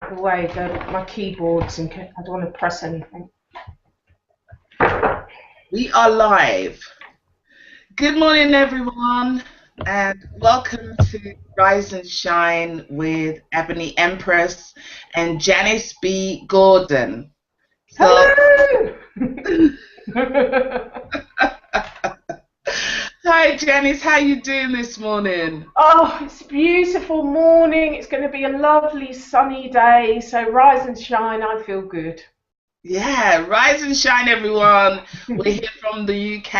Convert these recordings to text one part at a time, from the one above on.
out of the way, my keyboards, and I don't want to press anything. We are live. Good morning, everyone, and welcome to Rise and Shine with Ebony Empress and Janice B Gordon. Hello! Hi, Janice. How you doing this morning? Oh, it's a beautiful morning. It's going to be a lovely sunny day. So rise and shine. I feel good. Yeah, rise and shine, everyone. We're here from the UK,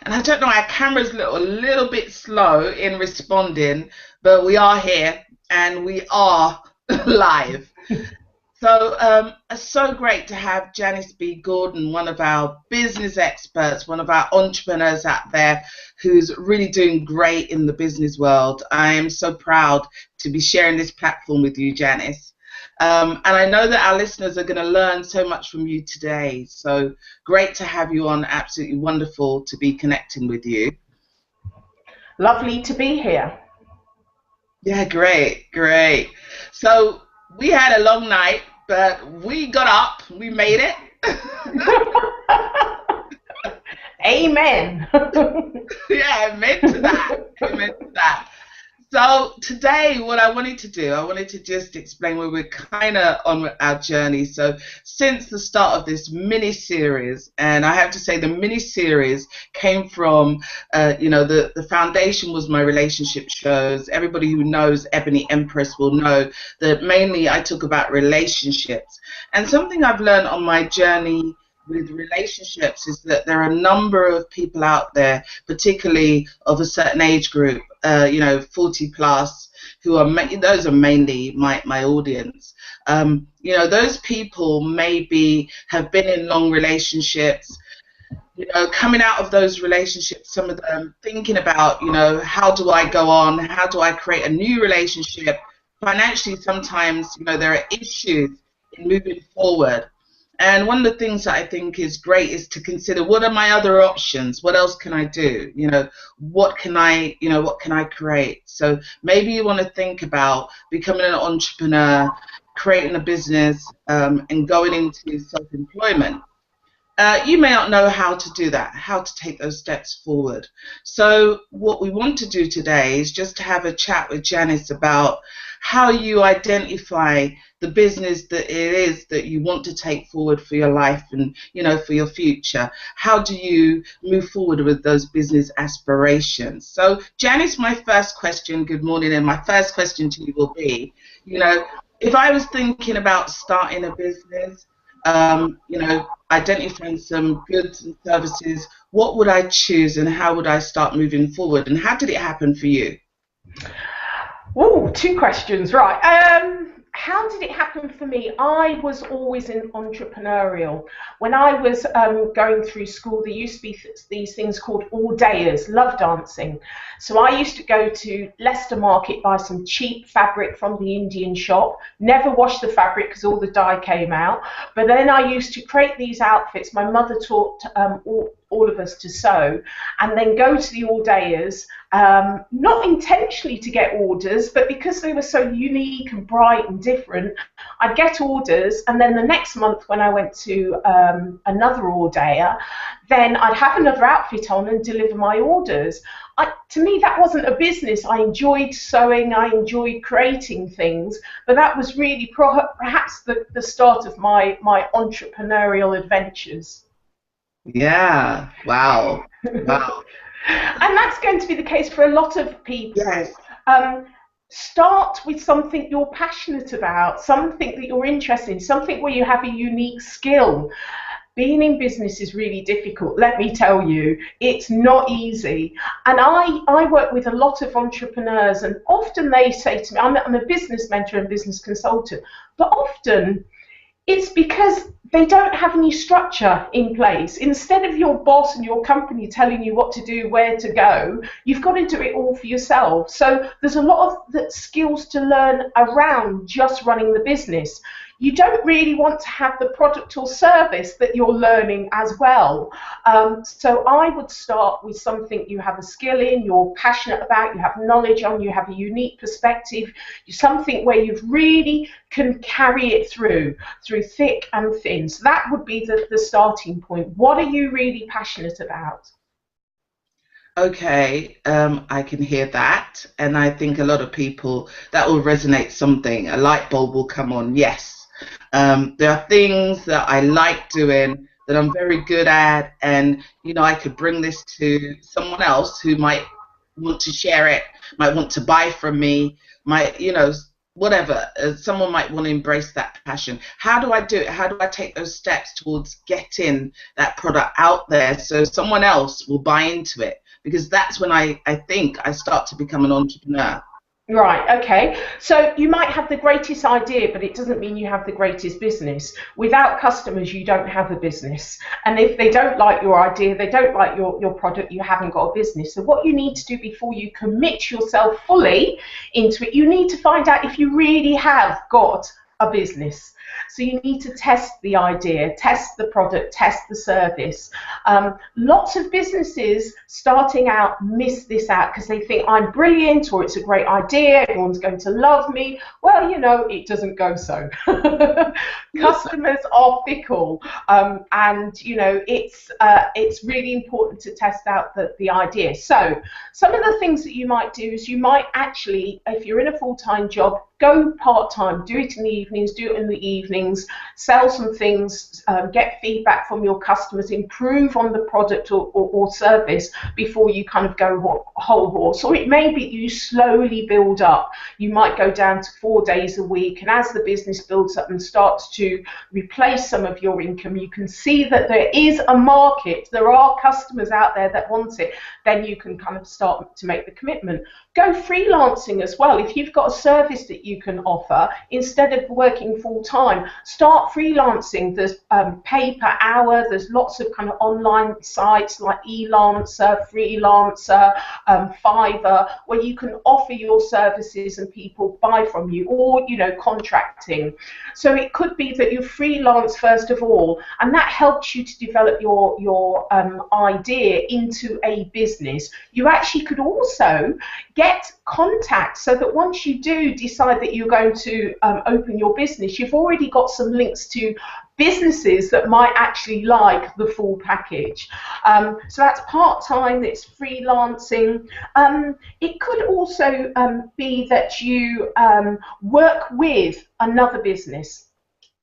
and I don't know, our camera's a little bit slow in responding, but we are here and we are live. So it's so great to have Janice B Gordon, one of our business experts, one of our entrepreneurs out there who's really doing great in the business world. I am so proud to be sharing this platform with you, Janice. And I know that our listeners are going to learn so much from you today. So great to have you on. Absolutely wonderful to be connecting with you. Lovely to be here. Yeah, great. So we had a long night, but we got up. We made it. Amen. Yeah, amen to that. So today, what I wanted to do, I wanted to just explain where we're kind of on our journey. So since the start of this mini-series, and I have to say the mini-series came from, the foundation was my relationship shows. Everybody who knows Ebony Empress will know that mainly I talk about relationships. And something I've learned on my journey with relationships is that there are a number of people out there, particularly of a certain age group, 40 plus, who are those are mainly my audience. Those people maybe have been in long relationships, coming out of those relationships, some of them thinking about, how do I go on? How do I create a new relationship? Financially, sometimes, there are issues in moving forward. And one of the things that I think is great is to consider, what are my other options? What else can I do? What can I create? So maybe you want to think about becoming an entrepreneur, creating a business, and going into self-employment. You may not know how to do that, how to take those steps forward. So what we want to do today is just to have a chat with Janice about how you identify the business that it is that you want to take forward for your life and, for your future. How do you move forward with those business aspirations? So, Janice, my first question, good morning, and my first question to you will be, if I was thinking about starting a business, identifying some goods and services, what would I choose and how would I start moving forward? And how did it happen for you? Oh, two questions, right. How did it happen for me? I was always entrepreneurial. When I was going through school, there used to be these things called all-dayers, love dancing. So I used to go to Leicester Market, buy some cheap fabric from the Indian shop, never wash the fabric because all the dye came out. But then I used to create these outfits. My mother taught all of us to sew, and then go to the all-dayers, not intentionally to get orders, but because they were so unique and bright and different, I'd get orders, and then the next month when I went to another all-dayer, then I'd have another outfit on and deliver my orders. To me, that wasn't a business. I enjoyed sewing, I enjoyed creating things, but that was really perhaps the start of my entrepreneurial adventures. Yeah, wow. And that's going to be the case for a lot of people. Yes. Start with something you're passionate about, something that you're interested in, something where you have a unique skill. Being in business is really difficult, let me tell you. It's not easy. And I work with a lot of entrepreneurs, and often they say to me, I'm a business mentor and business consultant, but often it's because they don't have any structure in place. Instead of your boss and your company telling you what to do, where to go, you've got to do it all for yourself. So there's a lot of skills to learn around just running the business. you don't really want to have the product or service that you're learning as well. So I would start with something you have a skill in, you're passionate about, you have knowledge on, you have a unique perspective, something where you've really can carry it through thick and thin. So that would be the starting point. What are you really passionate about? Okay, I can hear that, and I think a lot of people that will resonate something. A light bulb will come on. Yes, there are things that I like doing that I'm very good at, and I could bring this to someone else who might want to share it, might want to buy from me, might whatever. Someone might want to embrace that passion. How do I do it? How do I take those steps towards getting that product out there so someone else will buy into it? Because that's when I think I start to become an entrepreneur. Right, okay. So you might have the greatest idea, but it doesn't mean you have the greatest business. Without customers, you don't have a business. And if they don't like your idea, they don't like your product, you haven't got a business. So what you need to do before you commit yourself fully into it, you need to find out if you really have got a business. So you need to test the idea, test the product, test the service. Lots of businesses starting out miss this out because they think I'm brilliant or it's a great idea, everyone's going to love me. Well, it doesn't go so. Customers are fickle, and it's really important to test out the idea. So some of the things that you might do is you might actually, if you're in a full-time job, go part-time, do it in the evenings, do it in the evenings, sell some things, get feedback from your customers, improve on the product or service before you kind of go whole horse. Or it may be you slowly build up. You might go down to 4 days a week, and as the business builds up and starts to replace some of your income, you can see that there is a market, there are customers out there that want it, then you can kind of start to make the commitment. Go freelancing as well. If you've got a service that you can offer, instead of working full-time, start freelancing. There's pay per hour, there's lots of kind of online sites like Elancer, Freelancer, Fiverr, where you can offer your services and people buy from you, or contracting. So it could be that you freelance first of all, and that helps you to develop your idea into a business. You actually could also get contacts so that once you do decide that you're going to open your business, you've already got some links to businesses that might actually like the full package. So that's part-time, it's freelancing. It could also be that you work with another business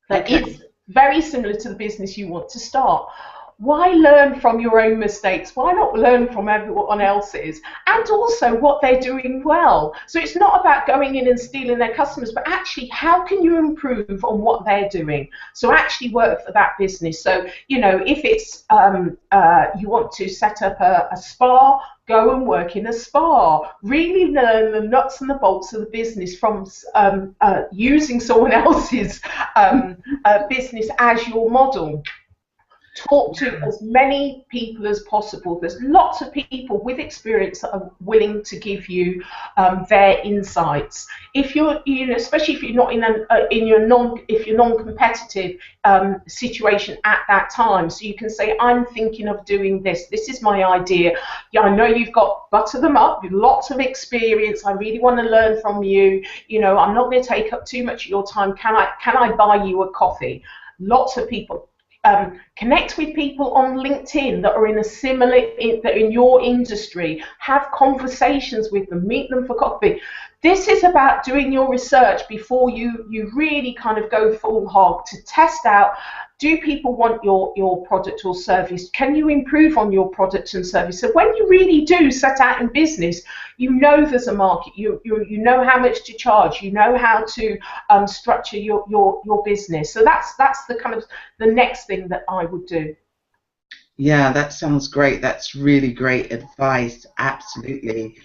that is very similar to the business you want to start. Why learn from your own mistakes? Why not learn from everyone else's? And also what they're doing well. So it's not about going in and stealing their customers, but actually how can you improve on what they're doing? So actually work for that business. So, if it's you want to set up a spa, go and work in a spa. Really learn the nuts and the bolts of the business from using someone else's business as your model. Talk to as many people as possible. There's lots of people with experience that are willing to give you their insights. If you're, especially if you're not if you're non-competitive situation at that time, so you can say, I'm thinking of doing this. This is my idea. Yeah, I know you've got butter them up with lots of experience. I really want to learn from you. I'm not going to take up too much of your time. Can I buy you a coffee? Lots of people. Connect with people on LinkedIn that are in your industry. Have conversations with them. Meet them for coffee. This is about doing your research before you really kind of go full hog to test out, do people want your product or service? Can you improve on your product and service? So when you really do set out in business, there's a market, you know how much to charge, you know how to structure your business. So that's the kind of the next thing that I would do. Yeah, that sounds great. That's really great advice. Absolutely.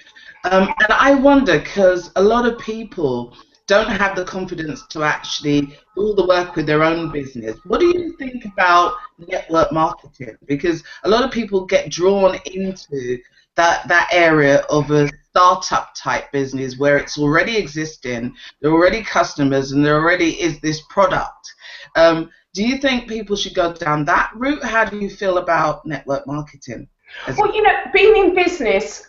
And I wonder, because a lot of people don't have the confidence to actually do the work with their own business. What do you think about network marketing? Because a lot of people get drawn into that area of a startup type business where it's already existing, there are already customers, and there already is this product. Do you think people should go down that route? How do you feel about network marketing? Well, being in business,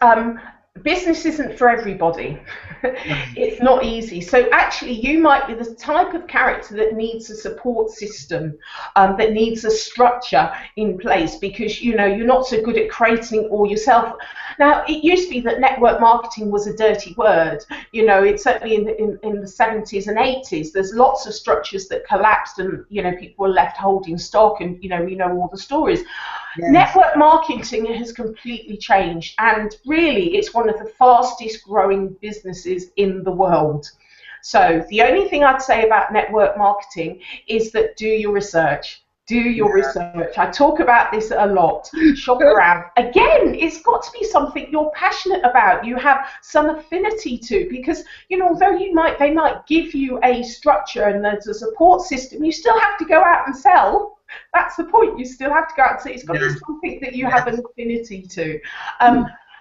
business isn't for everybody. It's not easy. So actually, you might be the type of character that needs a support system, that needs a structure in place, because you're not so good at creating it all yourself. Now, it used to be that network marketing was a dirty word. It's certainly in the 70s and 80s. There's lots of structures that collapsed, and people were left holding stock, and we know all the stories. Yes. Network marketing has completely changed, and really it's one of the fastest growing businesses in the world. So the only thing I'd say about network marketing is that do your research. Do your research. I talk about this a lot. Shop around. Again, it's got to be something you're passionate about, you have some affinity to, because although they might give you a structure and there's a support system, you still have to go out and sell. That's the point. You still have to go out and say it's got to be something that you have an affinity to.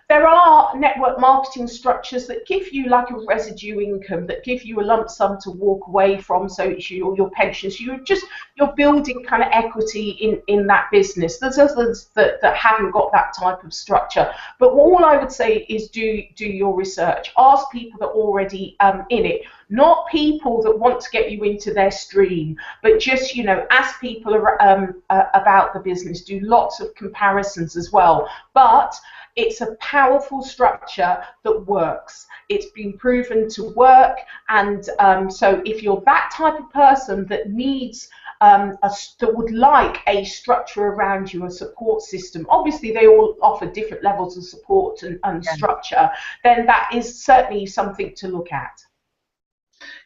There are network marketing structures that give you like a residue income, that give you a lump sum to walk away from, so it's your pensions. You're building kind of equity in that business. There's others that haven't got that type of structure. But all I would say is do your research. Ask people that are already in it. Not people that want to get you into their stream, but just, ask people about the business. Do lots of comparisons as well. But it's a powerful structure that works. It's been proven to work, and so if you're that type of person that needs that would like a structure around you, a support system, obviously they all offer different levels of support and structure, then that is certainly something to look at.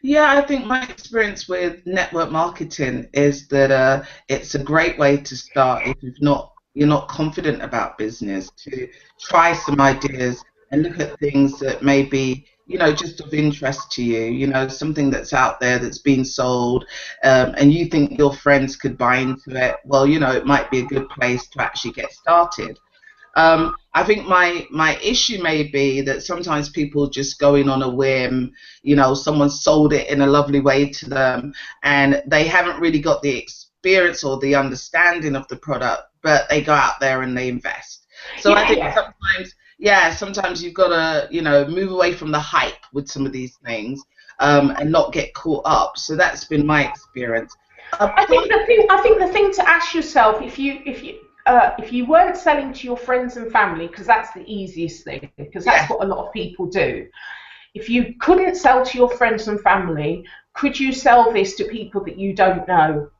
Yeah, I think my experience with network marketing is that it's a great way to start if you're not confident about business, to try some ideas and look at things that may be just of interest to you, something that's out there that's being sold, and you think your friends could buy into it. Well, it might be a good place to actually get started. I think my issue may be that sometimes people just go in on a whim, someone sold it in a lovely way to them, and they haven't really got the experience or the understanding of the product, but they go out there and they invest. So I think sometimes you've got to, move away from the hype with some of these things, and not get caught up. So that's been my experience. I think the thing to ask yourself, if you weren't selling to your friends and family, because that's the easiest thing, because that's what a lot of people do. If you couldn't sell to your friends and family, could you sell this to people that you don't know?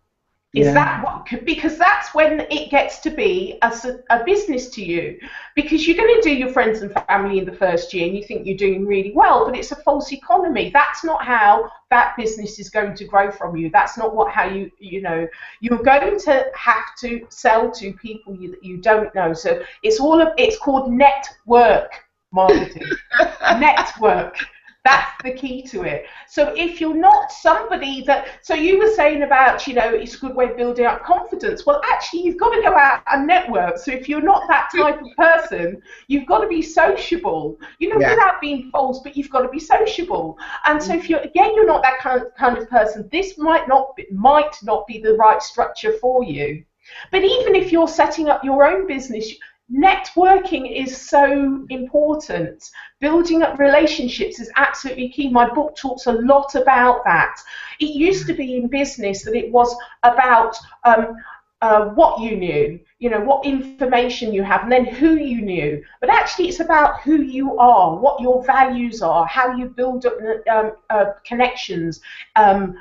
Is that what? Because that's when it gets to be a business to you, because you're going to do your friends and family in the first year and you think you're doing really well, but it's a false economy. That's not how that business is going to grow from you. That's not how you're going to have to sell to people that you don't know. So it's called network marketing. Network. That's the key to it. So if you're not somebody so you were saying about, it's a good way of building up confidence. Well, actually, you've got to go out and network. So if you're not that type of person, you've got to be sociable, without being false, but you've got to be sociable. And so if you're not that kind of person, this might not be the right structure for you. But even if you're setting up your own business, networking is so important. Building up relationships is absolutely key. My book talks a lot about that. It used to be in business that it was about what you knew, what information you have, and then who you knew. But actually, it's about who you are, what your values are, how you build up connections, and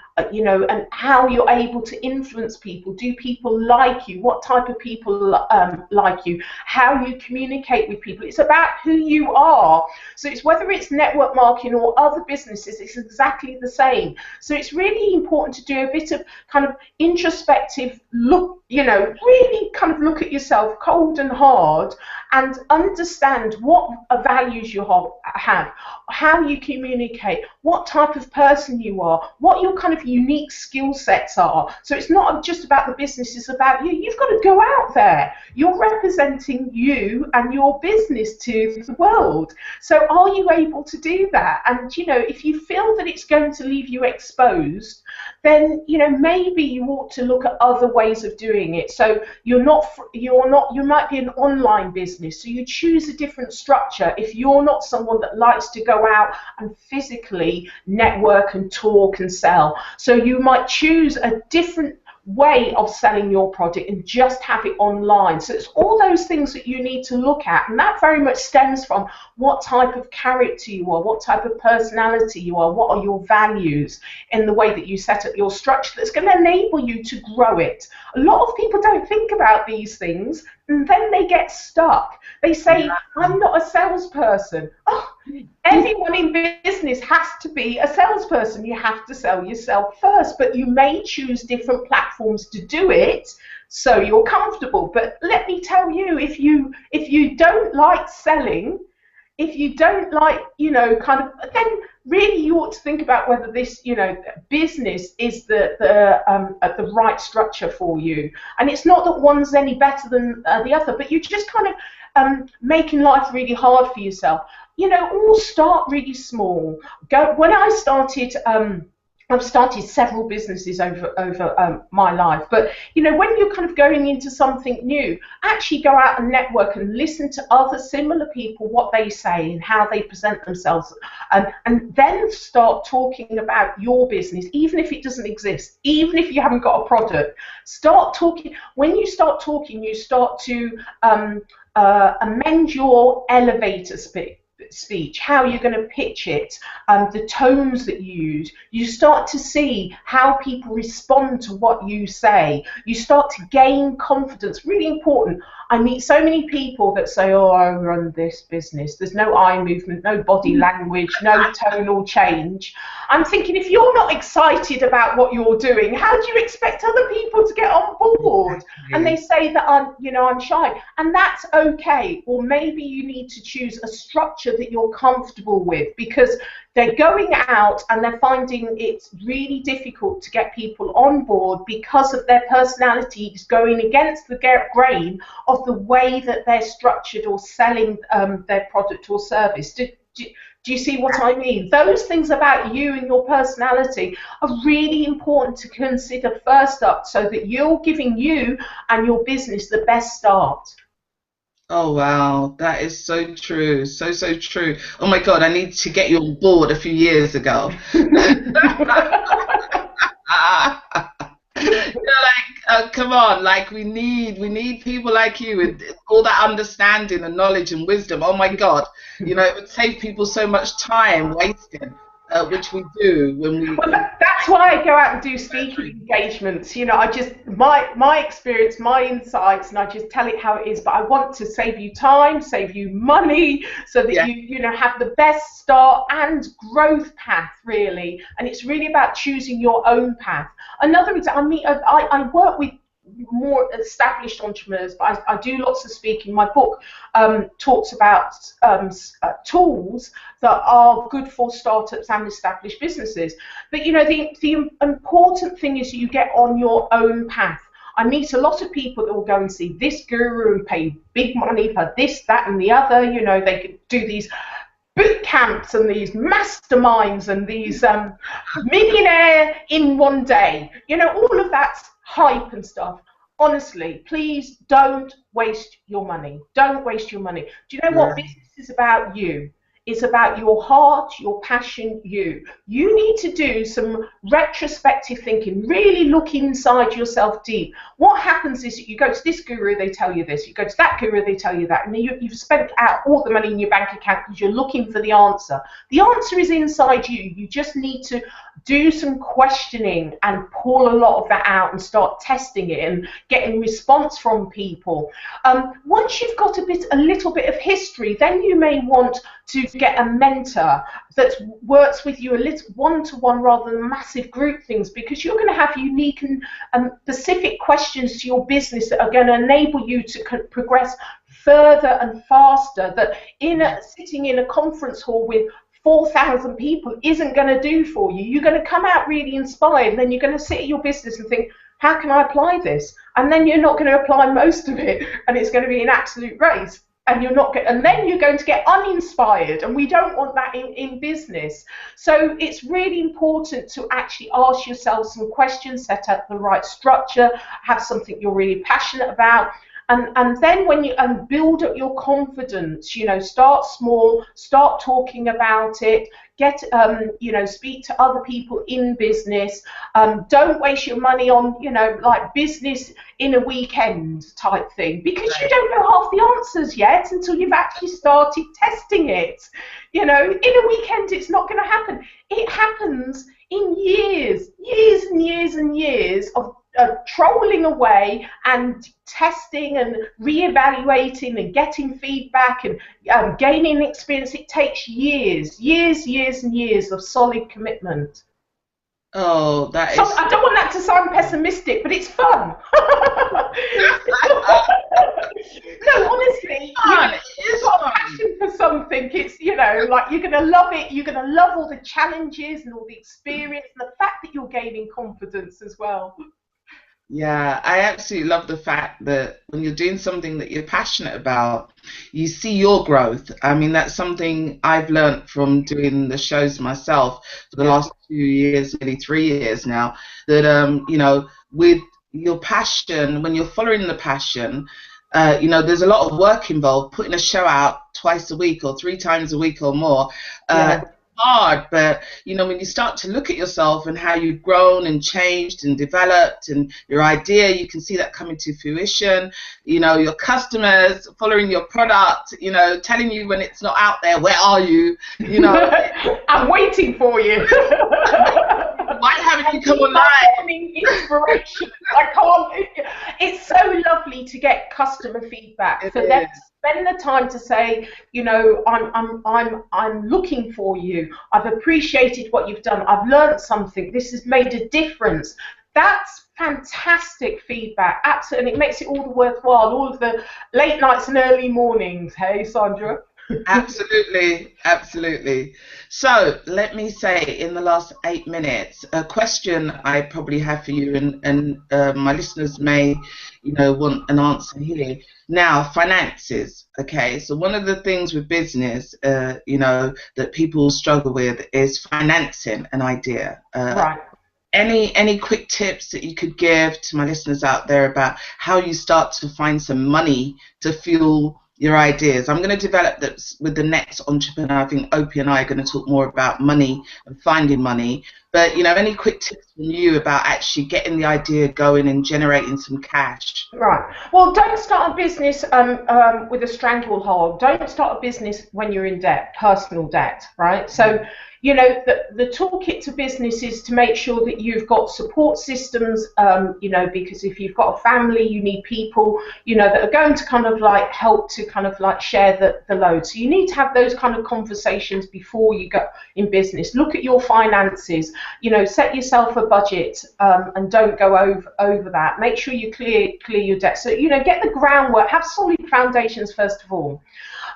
how you're able to influence people. Do people like you? What type of people like you? How you communicate with people. It's about who you are. So it's whether it's network marketing or other businesses, it's exactly the same. So it's really important to do a bit of kind of introspective look, really kind of look look at yourself cold and hard and understand what values you have, how you communicate, what type of person you are, what your kind of unique skill sets are. So it's not just about the business, it's about you. You've got to go out there. You're representing you and your business to the world. So are you able to do that? And, you know, if you feel that it's going to leave you exposed, then, you know, maybe you ought to look at other ways of doing it. So you might be an online business, so you choose a different structure if you're not someone that likes to go out and physically network and talk and sell. So you might choose a different way of selling your product and just have it online. So it's all those things that you need to look at, and that very much stems from what type of character you are, what type of personality you are, what are your values in the way that you set up your structure that's going to enable you to grow it. A lot of people don't think about these things, and then they get stuck. They say, I'm not a salesperson. Oh, everyone in business has to be a salesperson. You have to sell yourself first, but you may choose different platforms to do it so you're comfortable. But let me tell you, if you don't like selling, if you don't like, you know, kind of, then really you ought to think about whether this, you know, business is the right structure for you. And it's not that one's any better than the other, but you just kind of making life really hard for yourself. You know, all start really small. When I started, I've started several businesses over my life, but you know, when you're kind of going into something new, actually go out and network and listen to other similar people, what they say and how they present themselves, and then start talking about your business, even if it doesn't exist, even if you haven't got a product. Start talking. When you start talking, you start to amend your elevator speech, how you're going to pitch it, the tones that you use. You start to see how people respond to what you say. You start to gain confidence. Really important. I meet so many people that say, oh, I run this business. There's no eye movement, no body language, no tonal change. I'm thinking, if you're not excited about what you're doing, how do you expect other people to get on board? And they say that I'm shy, and that's okay. Or maybe you need to choose a structure that you're comfortable with, because they're going out and they're finding it's really difficult to get people on board because of their personalities going against the grain of the way that they're structured or selling their product or service. Do you see what I mean? Those things about you and your personality are really important to consider first up, so that you're giving you and your business the best start. Oh wow, that is so true, so true. Oh my God, I need to get you on board a few years ago. Come on, like we need people like you with all that understanding and knowledge and wisdom. Oh my God, you know, it would save people so much time wasting, which we do when we. Well, that's why I go out and do speaking engagements. You know, I just my experience, my insights, and I just tell it how it is. But I want to save you time, save you money, so that you know, have the best start and growth path, really. And it's really about choosing your own path. Another example, I work with more established entrepreneurs, but I do lots of speaking. My book talks about tools that are good for startups and established businesses. But you know, the important thing is you get on your own path. I meet a lot of people that will go and see this guru and pay big money for this, that, and the other. You know, they could do these boot camps and these masterminds and these millionaire in one day. You know, all of that's hype and stuff. Honestly, please don't waste your money. Don't waste your money. Do you know what business is about? You. It's about your heart, your passion, you. You need to do some retrospective thinking, really look inside yourself deep. What happens is that you go to this guru, they tell you this. You go to that guru, they tell you that. And you've spent out all the money in your bank account because you're looking for the answer. The answer is inside you. You just need to do some questioning and pull a lot of that out and start testing it and getting response from people. Once you've got a little bit of history, then you may want to get a mentor that works with you a little one-to-one rather than massive group things, because you're going to have unique and specific questions to your business that are going to enable you to progress further and faster, that sitting in a conference hall with 4,000 people isn't going to do for you. You're going to come out really inspired, and then you're going to sit at your business and think, how can I apply this? And then you're not going to apply most of it, and it's going to be an absolute race. And then you're going to get uninspired, and we don't want that in business. So it's really important to actually ask yourself some questions, set up the right structure, have something you're really passionate about. And then when you build up your confidence, start small, start talking about it, speak to other people in business. Don't waste your money on, like business in a weekend type thing, because you don't know half the answers yet until you've actually started testing it. In a weekend, it's not going to happen. It happens in years and years and years of trolling away and testing and re-evaluating and getting feedback and gaining experience. It takes years and years of solid commitment. Oh, that is... I don't want that to sound pessimistic, but it's fun. No, honestly, you've got a passion for something. It's, like you're going to love it. You're going to love all the challenges and all the experience and the fact that you're gaining confidence as well. Yeah, I absolutely love the fact that when you're doing something that you're passionate about, you see your growth. I mean, that's something I've learned from doing the shows myself for the last 2 years, nearly 3 years now, that, with your passion, when you're following the passion, there's a lot of work involved, putting a show out twice a week or 3 times a week or more. Hard, but when you start to look at yourself and how you've grown and changed and developed and your idea, you can see that coming to fruition. Your customers following your product, telling you when it's not out there, where are you? I'm waiting for you. Why haven't you come online? Inspiration. I can't. It's so lovely to get customer feedback. For them to spend the time to say, I'm looking for you. I've appreciated what you've done. I've learned something. This has made a difference. That's fantastic feedback. Absolutely, it makes it all the worthwhile. All of the late nights and early mornings. Hey, Sandra. Absolutely, absolutely. So let me say, in the last 8 minutes, a question I probably have for you, and my listeners may, want an answer here. Now, finances. Okay, so one of the things with business, that people struggle with is financing an idea. Right. Any quick tips that you could give to my listeners out there about how you start to find some money to fuel your ideas? I'm going to develop that with the next entrepreneur. I think Opie and I are going to talk more about money and finding money. But, any quick tips from you about actually getting the idea going and generating some cash? Right. Well, don't start a business with a stranglehold. Don't start a business when you're in debt, personal debt, right? So, the toolkit to business is to make sure that you've got support systems, because if you've got a family, you need people, that are going to kind of like help to kind of like share the load. So you need to have those kind of conversations before you go in business. Look at your finances, set yourself a budget, and don't go over that. Make sure you clear your debt. So, get the groundwork, have solid foundations first of all.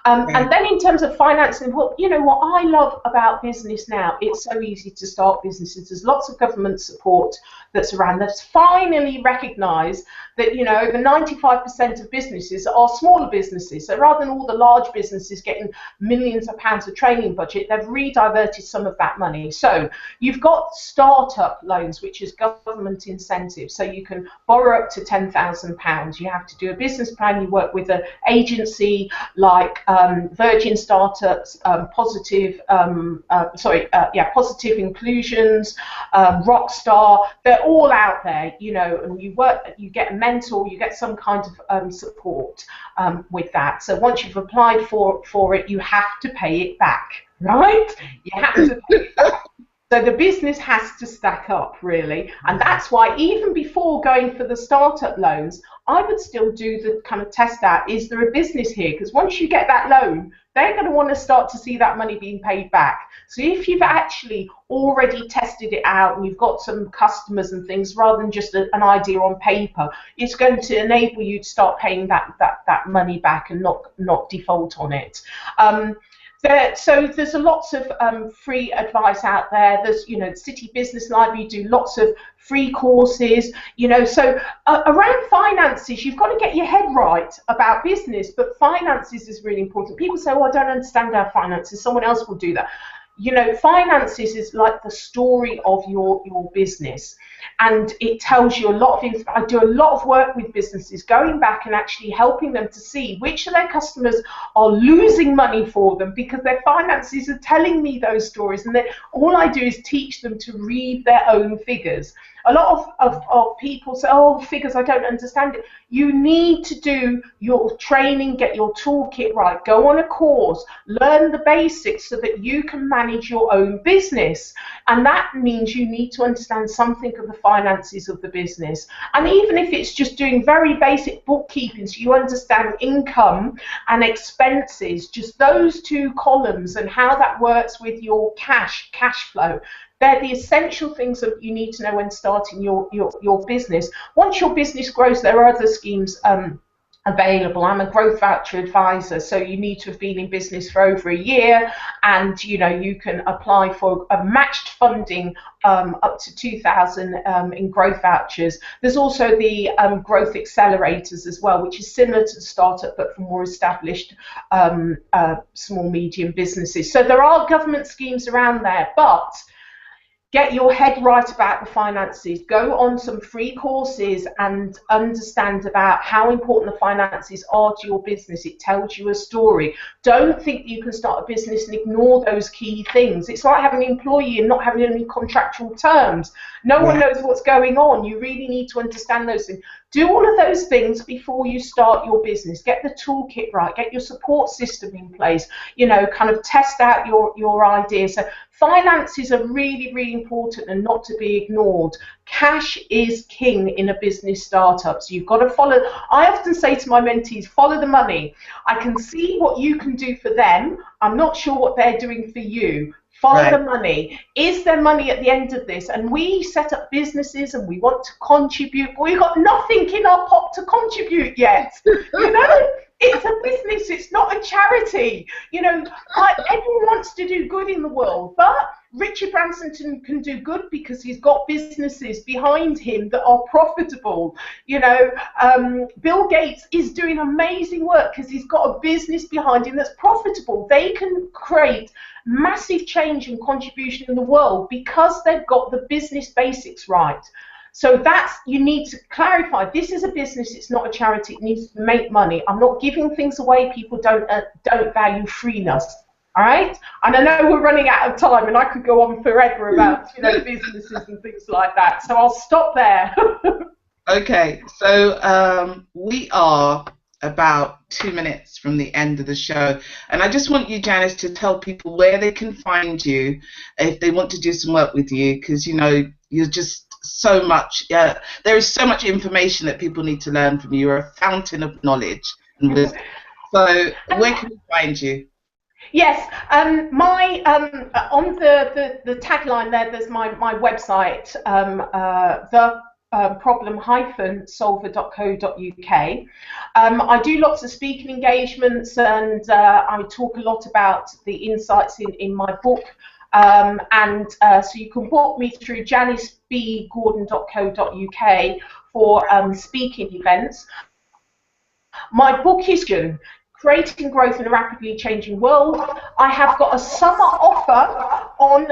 And then in terms of financing, what I love about business now, it's so easy to start businesses. There's lots of government support that's around that's finally recognised that, over 95% of businesses are smaller businesses. So rather than all the large businesses getting millions of pounds of training budget, they've rediverted some of that money. So you've got startup loans, which is government incentive. So you can borrow up to £10,000. You have to do a business plan. You work with an agency like Virgin Startups, Positive Inclusions, Rockstar. They're all out there, and you work, you get a mentor, you get some kind of support with that. So once you've applied for it, you have to pay it back, right? You have to pay it back. So the business has to stack up, really. And that's why even before going for the startup loans, I would still do the kind of test out, is there a business here? Because once you get that loan, they're going to want to start to see that money being paid back. So if you've actually already tested it out and you've got some customers and things, rather than just an idea on paper, it's going to enable you to start paying that money back and not default on it. So there's lots of free advice out there. There's, you know, the City Business Library do lots of free courses, you know. So around finances, you've got to get your head right about business, but finances is really important. People say, oh, I don't understand our finances, someone else will do that. You know, finances is like the story of your business, and it tells you a lot of I do a lot of work with businesses, going back and actually helping them to see which of their customers are losing money for them because their finances are telling me those stories, and then all I do is teach them to read their own figures. A lot of people say, oh, figures, I don't understand it. You need to do your training, get your toolkit right, go on a course, learn the basics so that you can manage your own business. And that means you need to understand something of the finances of the business. And even if it's just doing very basic bookkeeping, so you understand income and expenses, just those two columns and how that works with your cash flow. They're the essential things that you need to know when starting your business. Once your business grows, there are other schemes available. I'm a growth voucher advisor, so you need to have been in business for over a year, and you know, you can apply for a matched funding up to 2,000 in growth vouchers. There's also the growth accelerators as well, which is similar to the startup but for more established small medium businesses. So there are government schemes around there, but get your head right about the finances. Go on some free courses and understand about how important the finances are to your business. It tells you a story. Don't think you can start a business and ignore those key things. It's like having an employee and not having any contractual terms. No one knows what's going on. You really need to understand those things. Do all of those things before you start your business. Get the toolkit right. Get your support system in place. You know, kind of test out your ideas. So finances are really, really important and not to be ignored. Cash is king in a business startup. So you've got to follow. I often say to my mentees, follow the money. I can see what you can do for them. I'm not sure what they're doing for you. Follow the money. Is there money at the end of this? And we set up businesses and we want to contribute, but we've got nothing in our pot to contribute yet. You know, it's a business, it's not a charity. You know, everyone wants to do good in the world, but Richard Branson can do good because he's got businesses behind him that are profitable. You know, Bill Gates is doing amazing work because he's got a business behind him that's profitable. They can create massive change and contribution in the world because they've got the business basics right. So you need to clarify, this is a business, it's not a charity, it needs to make money. I'm not giving things away. People don't value freeness. All right, and I know we're running out of time, and I could go on forever about, you know, businesses and things like that. So I'll stop there. Okay, so we are about 2 minutes from the end of the show, and I just want you, Janice, to tell people where they can find you if they want to do some work with you, because you know you're just so much. There is so much information that people need to learn from you. You're a fountain of knowledge and wisdom. So where can we find you? Yes, on the tagline there's my website, problem-solver.co.uk. I do lots of speaking engagements, and I talk a lot about the insights in my book. So you can book me through janicebgordon.co.uk for speaking events. My book is Creating Growth in a Rapidly Changing World. I have got a summer offer on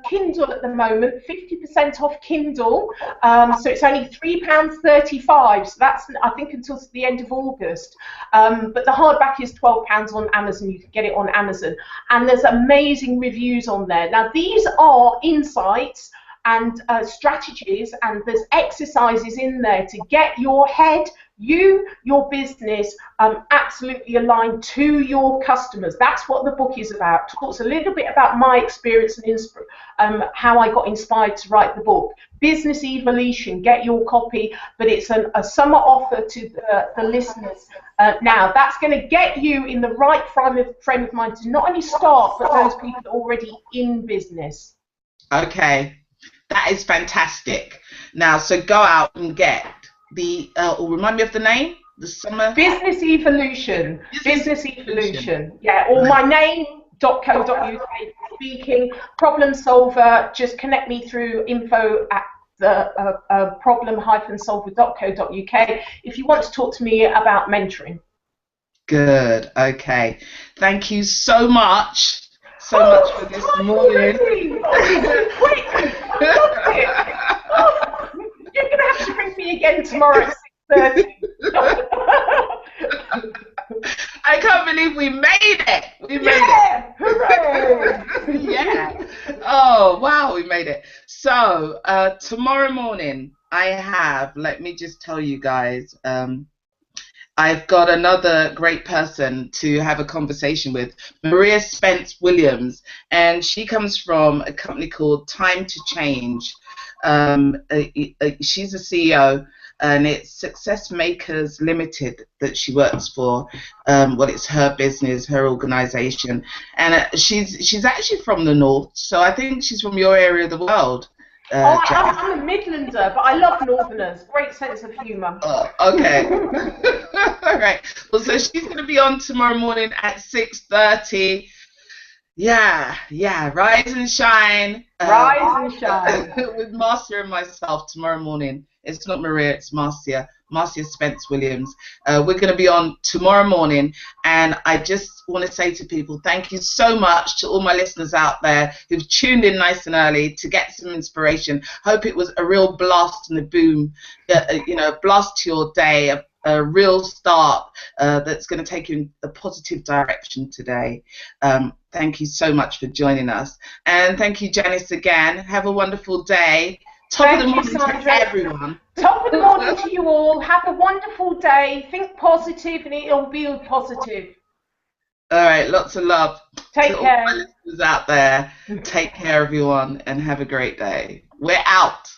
Kindle at the moment, 50% off Kindle. So it's only £3.35. So that's, I think, until the end of August. But the hardback is £12 on Amazon. You can get it on Amazon. And there's amazing reviews on there. Now, these are insights and strategies, and there's exercises in there to get your head your business, absolutely aligned to your customers. That's what the book is about. It talks a little bit about my experience and how I got inspired to write the book. Business Evolution, get your copy, but it's a summer offer to the listeners. Now, that's going to get you in the right frame of mind to not only start, but those people that are already in business. Okay, that is fantastic. Now, so go out and get the, remind me of the name? The summer? Business Evolution. Business Evolution. Yeah, or my name.co.uk. Speaking, problem solver, just connect me through info at the problem-solver.co.uk if you want to talk to me about mentoring. Good. Okay. Thank you so much. So much for this morning. Quick. You're going to have to ring me again tomorrow at 6:30. I can't believe we made it. We made it. Hooray. Yeah. Oh, wow, we made it. So, tomorrow morning, I have, let me just tell you guys, I've got another great person to have a conversation with, Maria Spence Williams, and she comes from a company called Time to Change. She's a CEO, and it's Success Makers Limited that she works for. Well, it's her business, her organization, and she's actually from the north, so I think she's from your area of the world. I'm a Midlander, but I love Northerners. Great sense of humour. Okay. All right. Well, so she's going to be on tomorrow morning at 6:30. Yeah. Rise and shine. Rise and shine. With Marcia and myself tomorrow morning. It's not Maria, it's Marcia. Marcia Spence Williams. We're going to be on tomorrow morning, and I just want to say to people, thank you so much to all my listeners out there who've tuned in nice and early to get some inspiration. Hope it was a real blast and a boom, blast to your day, a real start that's going to take you in a positive direction today. Thank you so much for joining us, and thank you, Janice, again. Have a wonderful day. Top of the morning to everyone. Top of the morning to you all. Have a wonderful day. Think positive, and it'll be positive. All right, lots of love. Take care. All my listeners out there. Take care, everyone, and have a great day. We're out.